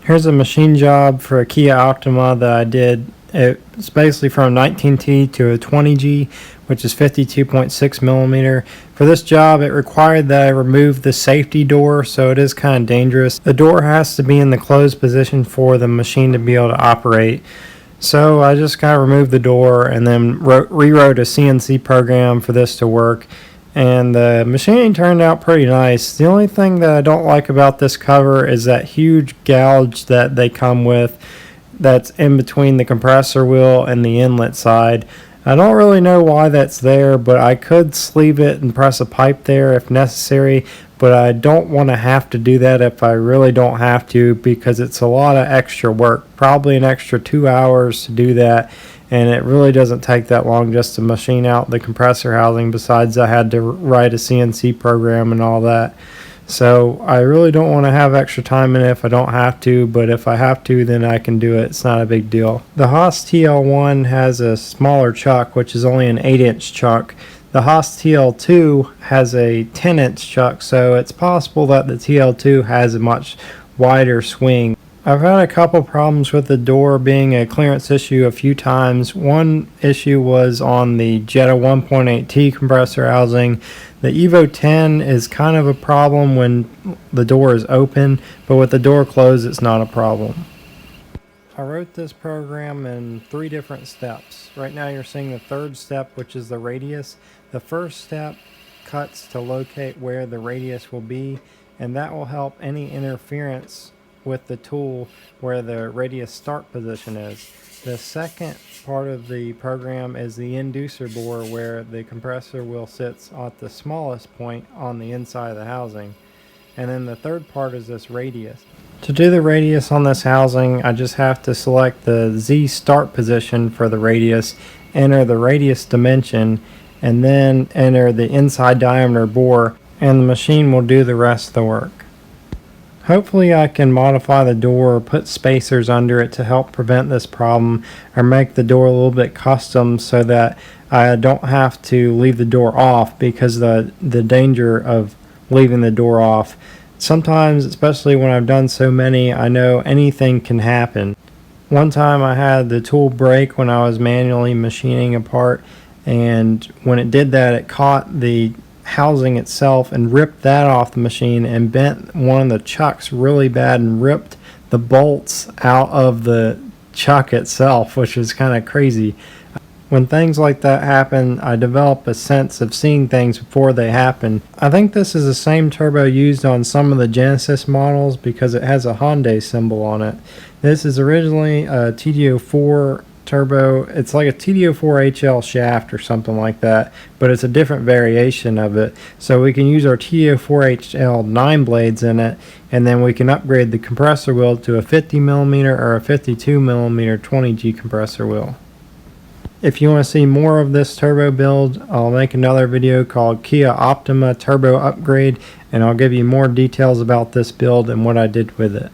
Here's a machine job for a Kia Optima that I did. It's basically from 19T to a 20G, which is 52.6 millimeter. For this job, it required that I remove the safety door, so it is kind of dangerous. The door has to be in the closed position for the machine to be able to operate. So I just kind of removed the door and then rewrote a CNC program for this to work. And the machine turned out pretty nice. The only thing that I don't like about this cover is that huge gouge that they come with that's in between the compressor wheel and the inlet side. I don't really know why that's there, but I could sleeve it and press a pipe there if necessary, but I don't want to have to do that if I really don't have to, because it's a lot of extra work, probably an extra 2 hours to do that. And it really doesn't take that long just to machine out the compressor housing. Besides, I had to write a CNC program and all that. So I really don't want to have extra time in it if I don't have to, but if I have to, then I can do it. It's not a big deal. The Haas TL1 has a smaller chuck, which is only an 8-inch chuck. The Haas TL2 has a 10-inch chuck, so it's possible that the TL2 has a much wider swing. I've had a couple problems with the door being a clearance issue a few times. One issue was on the Jetta 1.8T compressor housing. The Evo 10 is kind of a problem when the door is open, but with the door closed, it's not a problem. I wrote this program in 3 different steps. Right now you're seeing the third step, which is the radius. The first step cuts to locate where the radius will be, and that will help any interference with the tool where the radius start position is. The second part of the program is the inducer bore, where the compressor wheel sits at the smallest point on the inside of the housing. And then the third part is this radius. To do the radius on this housing, I just have to select the Z start position for the radius, enter the radius dimension, and then enter the inside diameter bore, and the machine will do the rest of the work. Hopefully I can modify the door or put spacers under it to help prevent this problem, or make the door a little bit custom so that I don't have to leave the door off, because the danger of leaving the door off. Sometimes, especially when I've done so many, I know anything can happen. One time I had the tool break when I was manually machining a part, and when it did that, it caught the housing itself and ripped that off the machine and bent one of the chucks really bad and ripped the bolts out of the chuck itself, which is kind of crazy. When things like that happen, I develop a sense of seeing things before they happen. I think this is the same turbo used on some of the Genesis models because it has a Hyundai symbol on it. This is originally a TD04 turbo. It's like a TD04 HL shaft or something like that, but it's a different variation of it. So we can use our TD04 HL 9 blades in it, and then we can upgrade the compressor wheel to a 50mm or a 52mm 20G compressor wheel. If you want to see more of this turbo build, I'll make another video called Kia Optima Turbo Upgrade, and I'll give you more details about this build and what I did with it.